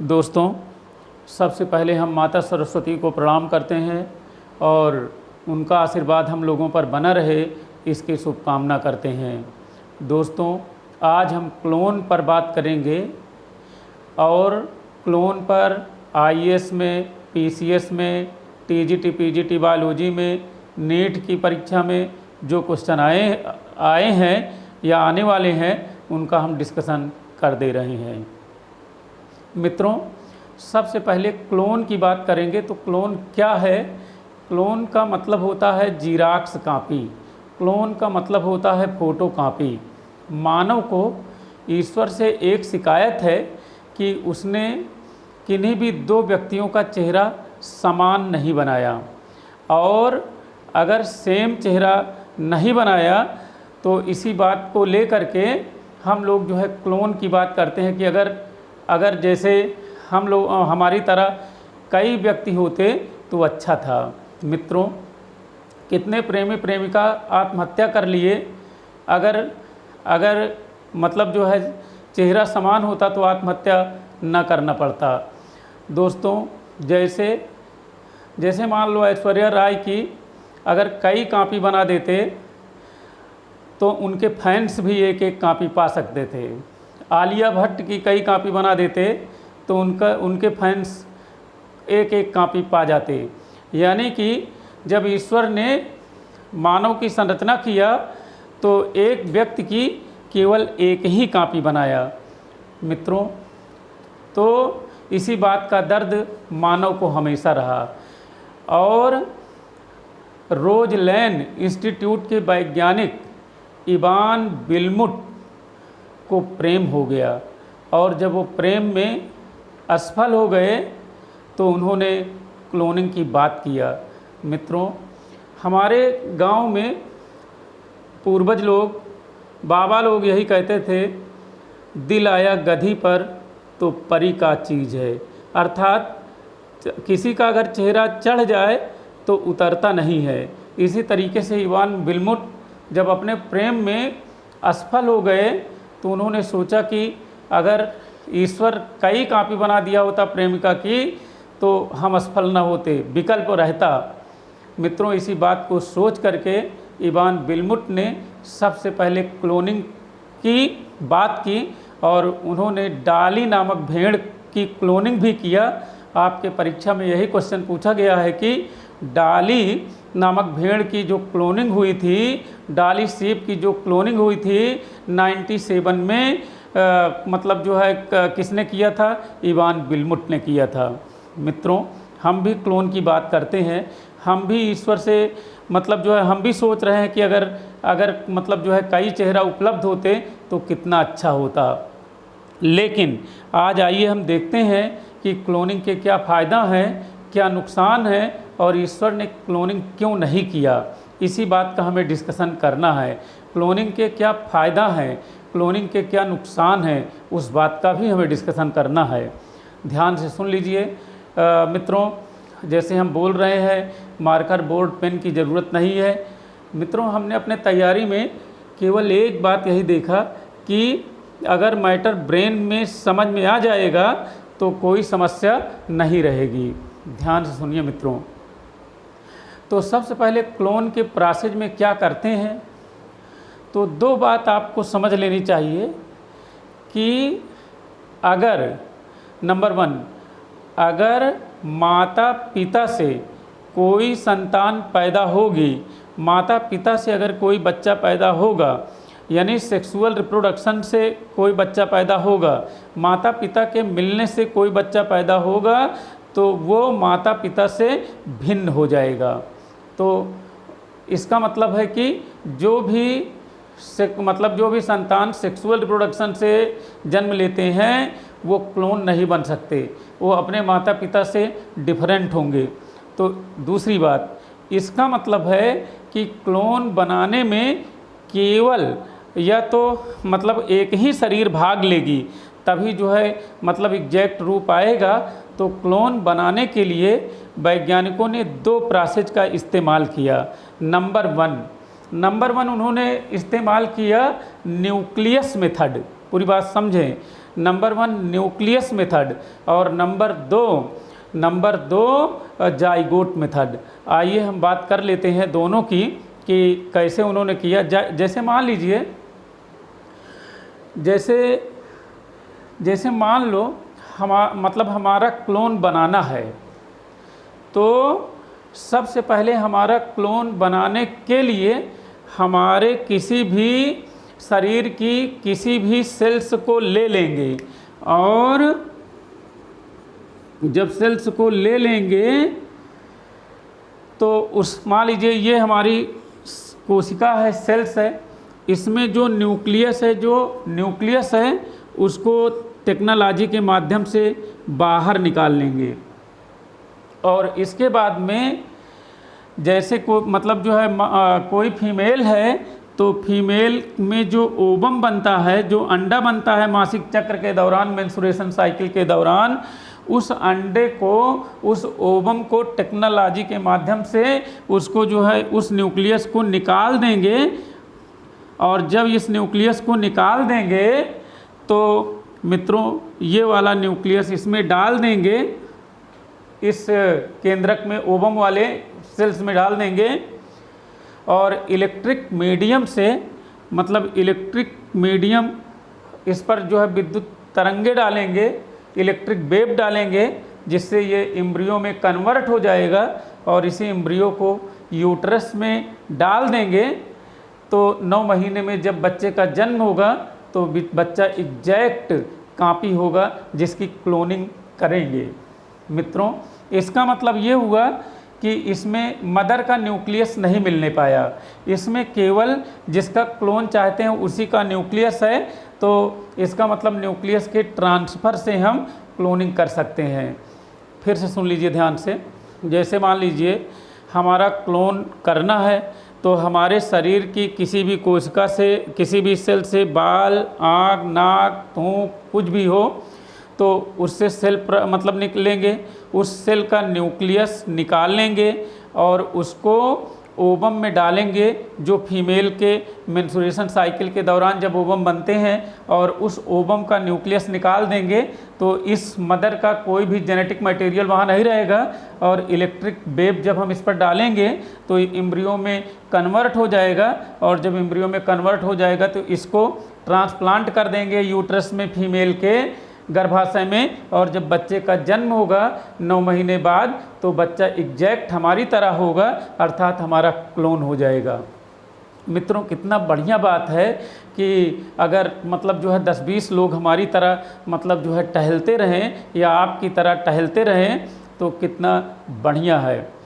दोस्तों, सबसे पहले हम माता सरस्वती को प्रणाम करते हैं और उनका आशीर्वाद हम लोगों पर बना रहे, इसकी शुभकामना करते हैं। दोस्तों, आज हम क्लोन पर बात करेंगे और क्लोन पर आईएएस में, पीसीएस में, टीजीटी, पीजीटी बायोलॉजी में, नीट की परीक्षा में जो क्वेश्चन आए हैं या आने वाले हैं, उनका हम डिस्कशन कर दे रहे हैं। मित्रों, सबसे पहले क्लोन की बात करेंगे तो क्लोन क्या है। क्लोन का मतलब होता है जीराक्स कॉपी। क्लोन का मतलब होता है फ़ोटो कॉपी। मानव को ईश्वर से एक शिकायत है कि उसने किन्हीं भी दो व्यक्तियों का चेहरा समान नहीं बनाया, और अगर सेम चेहरा नहीं बनाया तो इसी बात को लेकर के हम लोग जो है क्लोन की बात करते हैं कि अगर जैसे हम लोग हमारी तरह कई व्यक्ति होते तो अच्छा था। मित्रों, कितने प्रेमी प्रेमिका आत्महत्या कर लिए, अगर मतलब जो है चेहरा समान होता तो आत्महत्या न करना पड़ता। दोस्तों, जैसे मान लो ऐश्वर्या राय की अगर कई कॉपी बना देते तो उनके फैंस भी एक एक कॉपी पा सकते थे। आलिया भट्ट की कई कॉपी बना देते तो उनके फैंस एक एक कॉपी पा जाते। यानी कि जब ईश्वर ने मानव की संरचना किया तो एक व्यक्ति की केवल एक ही कॉपी बनाया। मित्रों, तो इसी बात का दर्द मानव को हमेशा रहा, और रोजलैन इंस्टीट्यूट के वैज्ञानिक इवान बिलमुट को प्रेम हो गया, और जब वो प्रेम में असफल हो गए तो उन्होंने क्लोनिंग की बात किया। मित्रों, हमारे गांव में पूर्वज लोग, बाबा लोग यही कहते थे, दिल आया गधी पर तो परी का चीज़ है। अर्थात किसी का अगर चेहरा चढ़ जाए तो उतरता नहीं है। इसी तरीके से इवान बिलमुट जब अपने प्रेम में असफल हो गए तो उन्होंने सोचा कि अगर ईश्वर कई कॉपी बना दिया होता प्रेमिका की तो हम असफल न होते, विकल्प रहता। मित्रों, इसी बात को सोच करके इवान बिलमुट ने सबसे पहले क्लोनिंग की बात की, और उन्होंने डाली नामक भेड़ की क्लोनिंग भी किया। आपके परीक्षा में यही क्वेश्चन पूछा गया है कि डाली नामक भेड़ की जो क्लोनिंग हुई थी, डाली सीप की जो क्लोनिंग हुई थी 97 में, मतलब जो है किसने किया था? इवान बिलमुट ने किया था। मित्रों, हम भी क्लोन की बात करते हैं। हम भी ईश्वर से मतलब जो है हम भी सोच रहे हैं कि अगर मतलब जो है कई चेहरा उपलब्ध होते तो कितना अच्छा होता। लेकिन आज आइए हम देखते हैं कि क्लोनिंग के क्या फ़ायदा हैं, क्या नुकसान है, और ईश्वर ने क्लोनिंग क्यों नहीं किया। इसी बात का हमें डिस्कशन करना है। क्लोनिंग के क्या फ़ायदा हैं, क्लोनिंग के क्या नुकसान हैं, उस बात का भी हमें डिस्कशन करना है। ध्यान से सुन लीजिए। मित्रों, जैसे हम बोल रहे हैं, मार्कर बोर्ड पेन की ज़रूरत नहीं है। मित्रों, हमने अपने तैयारी में केवल एक बात यही देखा कि अगर मैटर ब्रेन में समझ में आ जाएगा तो कोई समस्या नहीं रहेगी। ध्यान से सुनिए मित्रों। तो सबसे पहले क्लोन के प्रोसेस में क्या करते हैं, तो दो बात आपको समझ लेनी चाहिए कि अगर नंबर 1, अगर माता पिता से कोई संतान पैदा होगी, माता पिता से अगर कोई बच्चा पैदा होगा, यानी सेक्सुअल रिप्रोडक्शन से कोई बच्चा पैदा होगा, माता पिता के मिलने से कोई बच्चा पैदा होगा, तो वो माता पिता से भिन्न हो जाएगा। तो इसका मतलब है कि जो भी संतान सेक्सुअल रिप्रोडक्शन से जन्म लेते हैं वो क्लोन नहीं बन सकते, वो अपने माता पिता से डिफरेंट होंगे। तो दूसरी बात, इसका मतलब है कि क्लोन बनाने में केवल या तो मतलब एक ही शरीर भाग लेगी, तभी जो है मतलब एग्जैक्ट रूप आएगा। तो क्लोन बनाने के लिए वैज्ञानिकों ने 2 प्रोसेस का इस्तेमाल किया। नंबर वन उन्होंने इस्तेमाल किया न्यूक्लियस मेथड। पूरी बात समझें, नंबर 1 न्यूक्लियस मेथड और नंबर दो जाइगोट मेथड। आइए हम बात कर लेते हैं दोनों की कि कैसे उन्होंने किया। जैसे मान लीजिए, जैसे मान लो हमारा क्लोन बनाना है, तो सबसे पहले हमारा क्लोन बनाने के लिए हमारे किसी भी शरीर की किसी भी सेल्स को ले लेंगे, और जब सेल्स को ले लेंगे तो मान लीजिए ये हमारी कोशिका है, सेल्स है, इसमें जो न्यूक्लियस है उसको टेक्नोलॉजी के माध्यम से बाहर निकाल लेंगे। और इसके बाद में जैसे कोई फीमेल है, तो फीमेल में जो ओवम बनता है, जो अंडा बनता है मासिक चक्र के दौरान, मेंस्ट्रुएशन साइकिल के दौरान, उस अंडे को, उस ओवम को टेक्नोलॉजी के माध्यम से उसको उस न्यूक्लियस को निकाल देंगे। और जब इस न्यूक्लियस को निकाल देंगे तो मित्रों ये वाला न्यूक्लियस इसमें डाल देंगे, इस केंद्रक में ओवम वाले सेल्स में डाल देंगे, और इलेक्ट्रिक मीडियम इस पर विद्युत तरंगे डालेंगे, इलेक्ट्रिक वेव डालेंगे, जिससे ये एम्ब्रियो में कन्वर्ट हो जाएगा, और इसी एम्ब्रियो को यूट्रस में डाल देंगे। तो 9 महीने में जब बच्चे का जन्म होगा तो बच्चा एग्जैक्ट कॉपी होगा जिसकी क्लोनिंग करेंगे। मित्रों, इसका मतलब ये हुआ कि इसमें मदर का न्यूक्लियस नहीं मिलने पाया, इसमें केवल जिसका क्लोन चाहते हैं उसी का न्यूक्लियस है। तो इसका मतलब न्यूक्लियस के ट्रांसफ़र से हम क्लोनिंग कर सकते हैं। फिर से सुन लीजिए ध्यान से। जैसे मान लीजिए हमारा क्लोन करना है, तो हमारे शरीर की किसी भी कोशिका से, किसी भी सेल से बाल, आँख, नाक, थूक कुछ भी हो, तो उससे सेल निकलेंगे, उस सेल का न्यूक्लियस निकाल लेंगे और उसको ओवम में डालेंगे, जो फीमेल के मेंस्ट्रुएशन साइकिल के दौरान जब ओवम बनते हैं, और उस ओवम का न्यूक्लियस निकाल देंगे, तो इस मदर का कोई भी जेनेटिक मटेरियल वहाँ नहीं रहेगा, और इलेक्ट्रिक वेव जब हम इस पर डालेंगे तो एम्ब्रियो में कन्वर्ट हो जाएगा, और जब एम्ब्रियो में कन्वर्ट हो जाएगा तो इसको ट्रांसप्लांट कर देंगे यूट्रस में, फीमेल के गर्भाशय में, और जब बच्चे का जन्म होगा 9 महीने बाद, तो बच्चा एग्जैक्ट हमारी तरह होगा, अर्थात हमारा क्लोन हो जाएगा। मित्रों, कितना बढ़िया बात है कि अगर 10-20 लोग हमारी तरह टहलते रहें, या आपकी तरह टहलते रहें, तो कितना बढ़िया है।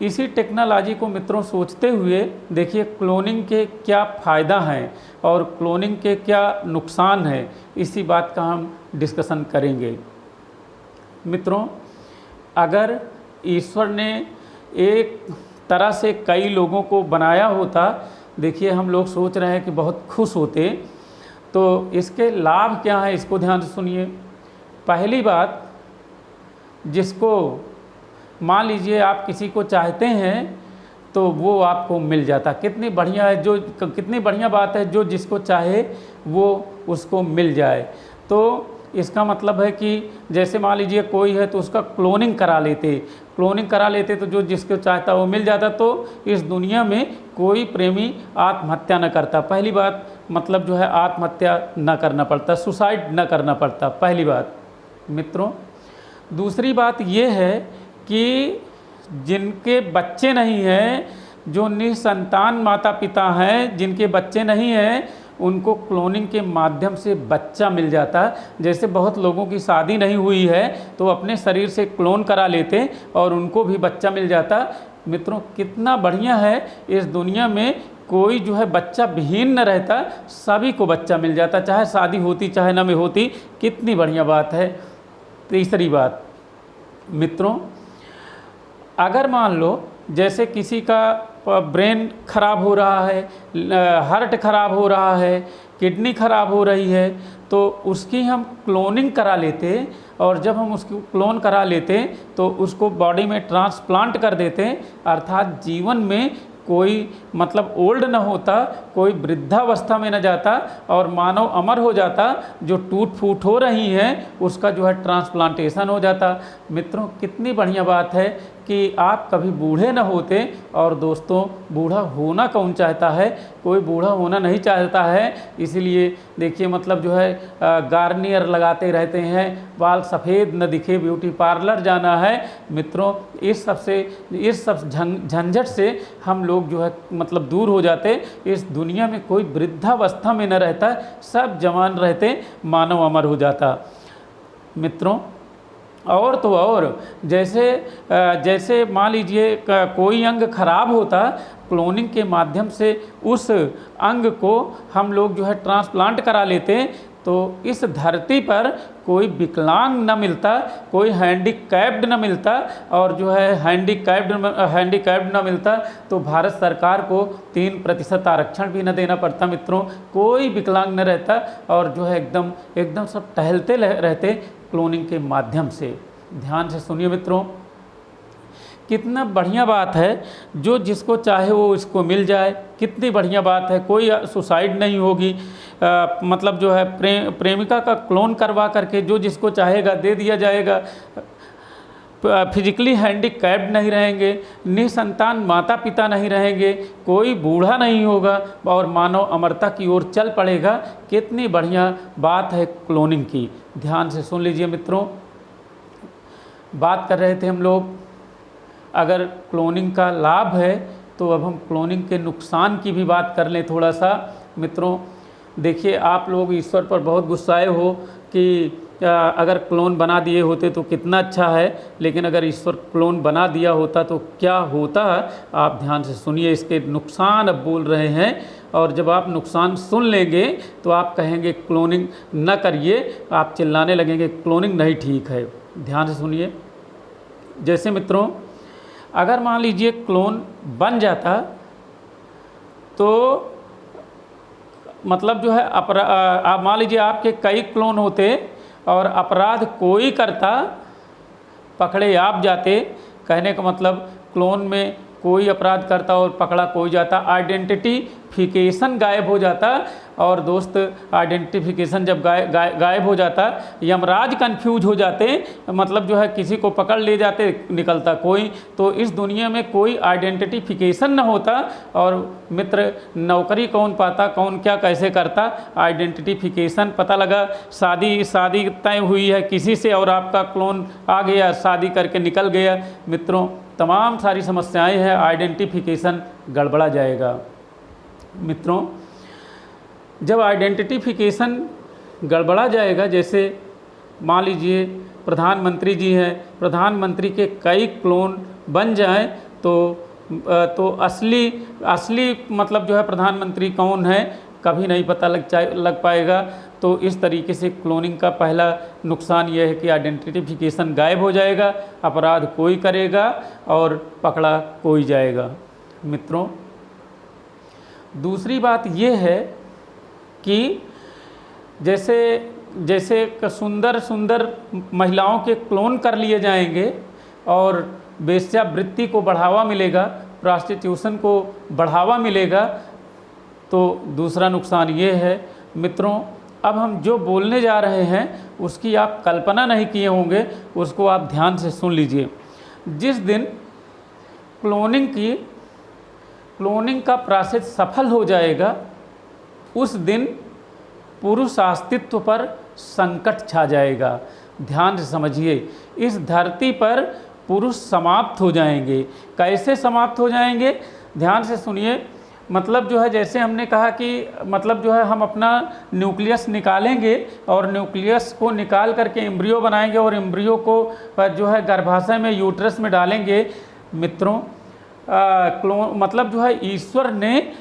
इसी टेक्नोलॉजी को मित्रों सोचते हुए देखिए क्लोनिंग के क्या फ़ायदा हैं और क्लोनिंग के क्या नुकसान हैं, इसी बात का हम डिस्कशन करेंगे। मित्रों, अगर ईश्वर ने एक तरह से कई लोगों को बनाया होता, देखिए हम लोग सोच रहे हैं कि बहुत खुश होते, तो इसके लाभ क्या हैं इसको ध्यान से सुनिए। पहली बात, जिसको मान लीजिए आप किसी को चाहते हैं तो वो आपको मिल जाता। कितनी बढ़िया बात है, जो जिसको चाहे वो उसको मिल जाए। तो इसका मतलब है कि जैसे मान लीजिए कोई है तो उसका क्लोनिंग करा लेते तो जो जिसको चाहता वो मिल जाता। तो इस दुनिया में कोई प्रेमी आत्महत्या न करता। पहली बात आत्महत्या न करना पड़ता, सुसाइड न करना पड़ता, पहली बात। मित्रों, दूसरी बात ये है कि जिनके बच्चे नहीं हैं, जो निसंतान माता पिता हैं, जिनके बच्चे नहीं हैं, उनको क्लोनिंग के माध्यम से बच्चा मिल जाता। जैसे बहुत लोगों की शादी नहीं हुई है तो अपने शरीर से क्लोन करा लेते और उनको भी बच्चा मिल जाता। मित्रों, कितना बढ़िया है, इस दुनिया में कोई बच्चा विहीन न रहता, सभी को बच्चा मिल जाता, चाहे शादी होती चाहे न में होती। कितनी बढ़िया बात है। तीसरी बात, मित्रों, अगर मान लो जैसे किसी का ब्रेन खराब हो रहा है, हार्ट खराब हो रहा है, किडनी खराब हो रही है, तो उसकी हम क्लोनिंग करा लेते, और जब हम उसको क्लोन करा लेते तो उसको बॉडी में ट्रांसप्लांट कर देते, अर्थात जीवन में कोई मतलब ओल्ड न होता, कोई वृद्धावस्था में न जाता और मानव अमर हो जाता। जो टूट फूट हो रही हैं उसका जो है ट्रांसप्लांटेशन हो जाता। मित्रों, कितनी बढ़िया बात है कि आप कभी बूढ़े न होते। और दोस्तों, बूढ़ा होना कौन चाहता है? कोई बूढ़ा होना नहीं चाहता है। इसीलिए देखिए मतलब जो है गार्नियर लगाते रहते हैं, बाल सफ़ेद न दिखे, ब्यूटी पार्लर जाना है। मित्रों, इस सब झंझट से हम लोग जो है मतलब दूर हो जाते। इस दुनिया में कोई वृद्धावस्था में न रहता, सब जवान रहते, मानव अमर हो जाता। मित्रों, और तो और जैसे मान लीजिए कोई अंग खराब होता, क्लोनिंग के माध्यम से उस अंग को हम लोग जो है ट्रांसप्लांट करा लेते, तो इस धरती पर कोई विकलांग न मिलता, कोई हैंडीकैप्ड न मिलता। और जो है हैंडीकैप्ड न मिलता तो भारत सरकार को 3% आरक्षण भी न देना पड़ता। मित्रों, कोई विकलांग न रहता और जो है एकदम सब टहलते रहते क्लोनिंग के माध्यम से। ध्यान से सुनिए मित्रों, कितना बढ़िया बात है। जो जिसको चाहे वो इसको मिल जाए, कितनी बढ़िया बात है। कोई सुसाइड नहीं होगी। मतलब जो है प्रेमिका का क्लोन करवा करके जो जिसको चाहेगा दे दिया जाएगा। फिजिकली हैंडीकैप्ड नहीं रहेंगे, निसंतान माता पिता नहीं रहेंगे, कोई बूढ़ा नहीं होगा और मानव अमरता की ओर चल पड़ेगा। कितनी बढ़िया बात है क्लोनिंग की। ध्यान से सुन लीजिए मित्रों, बात कर रहे थे हम लोग अगर क्लोनिंग का लाभ है, तो अब हम क्लोनिंग के नुकसान की भी बात कर लें थोड़ा सा। मित्रों देखिए, आप लोग ईश्वर पर बहुत गुस्साए हो कि अगर क्लोन बना दिए होते तो कितना अच्छा है, लेकिन अगर ईश्वर क्लोन बना दिया होता तो क्या होता। आप ध्यान से सुनिए, इसके नुकसान अब बोल रहे हैं। और जब आप नुकसान सुन लेंगे तो आप कहेंगे क्लोनिंग न करिए, आप चिल्लाने लगेंगे क्लोनिंग नहीं ठीक है। ध्यान से सुनिए, जैसे मित्रों अगर मान लीजिए क्लोन बन जाता तो मतलब जो है आप मान लीजिए आपके कई क्लोन होते और अपराध कोई करता, पकड़े आप जाते। कहने का मतलब क्लोन में कोई अपराध करता और पकड़ा कोई जाता, आइडेंटिफिकेशन गायब हो जाता। और दोस्त, आइडेंटिफिकेशन जब गायब हो जाता, यमराज कंफ्यूज हो जाते, मतलब जो है किसी को पकड़ ले जाते, निकलता कोई। तो इस दुनिया में कोई आइडेंटिफिकेशन न होता। और मित्र, नौकरी कौन पाता, कौन क्या कैसे करता, आइडेंटिफिकेशन पता लगा, शादी तय हुई है किसी से और आपका क्लोन आ गया, शादी करके निकल गया। मित्रों, तमाम सारी समस्याएं हैं, आइडेंटिफिकेशन गड़बड़ा जाएगा। मित्रों, जब आइडेंटिफिकेशन गड़बड़ा जाएगा, जैसे मान लीजिए प्रधानमंत्री जी हैं, प्रधानमंत्री के कई क्लोन बन जाएं तो असली मतलब जो है प्रधानमंत्री कौन है कभी नहीं पता लग पाएगा। तो इस तरीके से क्लोनिंग का पहला नुकसान यह है कि आइडेंटिफिकेशन गायब हो जाएगा, अपराध कोई करेगा और पकड़ा कोई जाएगा। मित्रों, दूसरी बात यह है कि जैसे सुंदर महिलाओं के क्लोन कर लिए जाएंगे और वेश्यावृत्ति को बढ़ावा मिलेगा, प्रॉस्टिट्यूशन को बढ़ावा मिलेगा। तो दूसरा नुकसान ये है। मित्रों, अब हम जो बोलने जा रहे हैं उसकी आप कल्पना नहीं किए होंगे, उसको आप ध्यान से सुन लीजिए। जिस दिन क्लोनिंग का प्रोसेस सफल हो जाएगा, उस दिन पुरुष अस्तित्व पर संकट छा जाएगा। ध्यान से समझिए, इस धरती पर पुरुष समाप्त हो जाएंगे। कैसे समाप्त हो जाएंगे? ध्यान से सुनिए। मतलब जो है, जैसे हमने कहा कि मतलब जो है हम अपना न्यूक्लियस निकालेंगे और न्यूक्लियस को निकाल करके एम्ब्रियो बनाएंगे और एम्ब्रियो को जो है गर्भाशय में, यूट्रस में डालेंगे। मित्रों, क्लोन मतलब जो है ईश्वर ने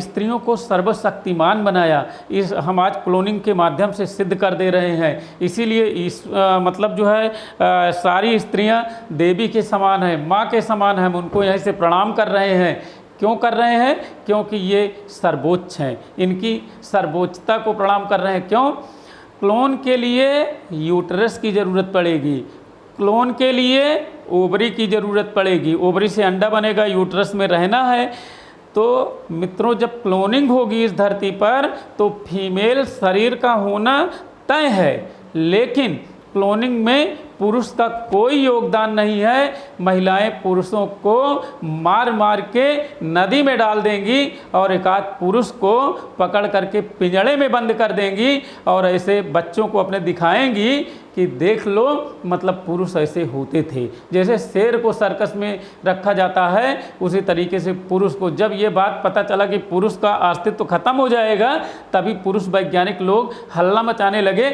स्त्रियों को सर्वशक्तिमान बनाया। हम आज क्लोनिंग के माध्यम से सिद्ध कर दे रहे हैं। इसीलिए मतलब जो है सारी स्त्रियां देवी के समान हैं, माँ के समान हैं। हम उनको यहीं से प्रणाम कर रहे हैं। क्यों कर रहे हैं? क्योंकि ये सर्वोच्च हैं, इनकी सर्वोच्चता को प्रणाम कर रहे हैं। क्यों? क्लोन के लिए यूट्रस की ज़रूरत पड़ेगी, क्लोन के लिए ओवरी की ज़रूरत पड़ेगी, ओवरी से अंडा बनेगा, यूट्रस में रहना है। तो मित्रों, जब क्लोनिंग होगी इस धरती पर तो फीमेल शरीर का होना तय है, लेकिन क्लोनिंग में पुरुष का कोई योगदान नहीं है। महिलाएं पुरुषों को मार मार के नदी में डाल देंगी और एक आध पुरुष को पकड़ करके पिंजड़े में बंद कर देंगी और ऐसे बच्चों को अपने दिखाएंगी कि देख लो, मतलब पुरुष ऐसे होते थे। जैसे शेर को सर्कस में रखा जाता है, उसी तरीके से पुरुष को जब ये बात पता चला कि पुरुष का अस्तित्व खत्म हो जाएगा, तभी पुरुष वैज्ञानिक लोग हल्ला मचाने लगे।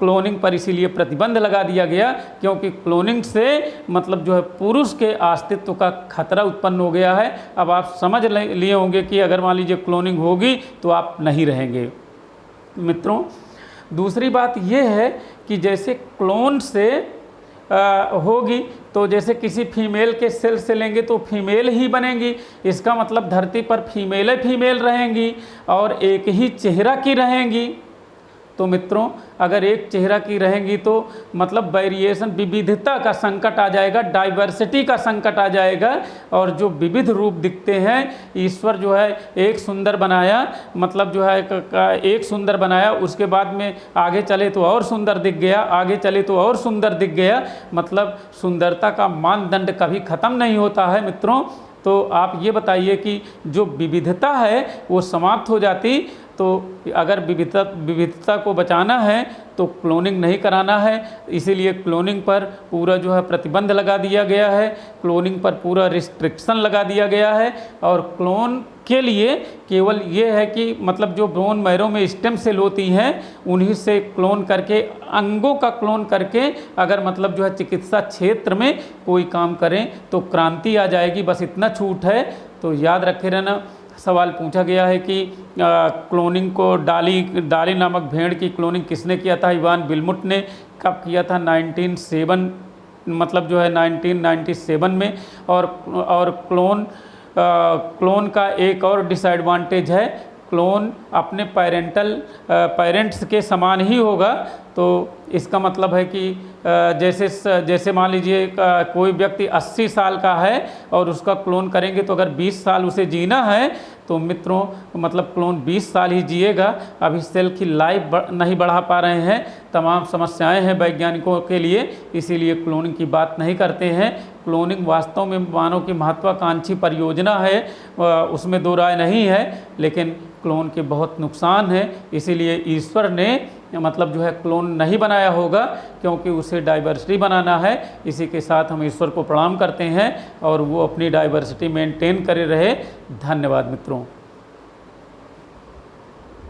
क्लोनिंग पर इसीलिए प्रतिबंध लगा दिया गया, क्योंकि क्लोनिंग से मतलब जो है पुरुष के अस्तित्व का खतरा उत्पन्न हो गया है। अब आप समझ लिए होंगे कि अगर मान लीजिए क्लोनिंग होगी तो आप नहीं रहेंगे। मित्रों, दूसरी बात यह है कि जैसे क्लोन से होगी तो जैसे किसी फीमेल के सेल से लेंगे तो फीमेल ही बनेंगी। इसका मतलब धरती पर फीमेल रहेंगी और एक ही चेहरा की रहेंगी। तो मित्रों, अगर एक चेहरा की रहेंगी तो मतलब वेरिएशन, विविधता का संकट आ जाएगा, डाइवर्सिटी का संकट आ जाएगा। और जो विविध रूप दिखते हैं, ईश्वर जो है एक सुंदर बनाया, मतलब जो है एक सुंदर बनाया, उसके बाद में आगे चले तो और सुंदर दिख गया, आगे चले तो और सुंदर दिख गया। मतलब सुंदरता का मानदंड कभी ख़त्म नहीं होता है मित्रों। तो आप ये बताइए कि जो विविधता है वो समाप्त हो जाती, तो अगर विविधता को बचाना है तो क्लोनिंग नहीं कराना है। इसीलिए क्लोनिंग पर पूरा जो है प्रतिबंध लगा दिया गया है, क्लोनिंग पर पूरा रिस्ट्रिक्शन लगा दिया गया है। और क्लोन के लिए केवल ये है कि मतलब जो बोन मैरो में स्टेम सेल होती हैं, उन्हीं से क्लोन करके, अंगों का क्लोन करके अगर मतलब जो है चिकित्सा क्षेत्र में कोई काम करें तो क्रांति आ जाएगी। बस इतना छूट है। तो याद रखे रहना। सवाल पूछा गया है कि क्लोनिंग को डाली नामक भेड़ की क्लोनिंग किसने किया था? इवान बिलमुट ने। कब किया था? 1907, मतलब जो है 1997 में। और क्लोन का एक और डिसएडवांटेज है, क्लोन अपने पेरेंट्स के समान ही होगा। तो इसका मतलब है कि जैसे मान लीजिए कोई व्यक्ति 80 साल का है और उसका क्लोन करेंगे तो अगर 20 साल उसे जीना है तो मित्रों मतलब क्लोन 20 साल ही जिएगा। अभी सेल की लाइफ नहीं बढ़ा पा रहे हैं, तमाम समस्याएं हैं वैज्ञानिकों के लिए, इसीलिए क्लोनिंग की बात नहीं करते हैं। क्लोनिंग वास्तव में मानव की महत्वाकांक्षी परियोजना है, उसमें दो राय नहीं है, लेकिन क्लोन के बहुत नुकसान हैं। इसीलिए ईश्वर ने मतलब जो है क्लोन नहीं बनाया होगा, क्योंकि उसे डाइवर्सिटी बनाना है। इसी के साथ हम ईश्वर को प्रणाम करते हैं और वो अपनी डाइवर्सिटी मेंटेन करे रहे। धन्यवाद मित्रों।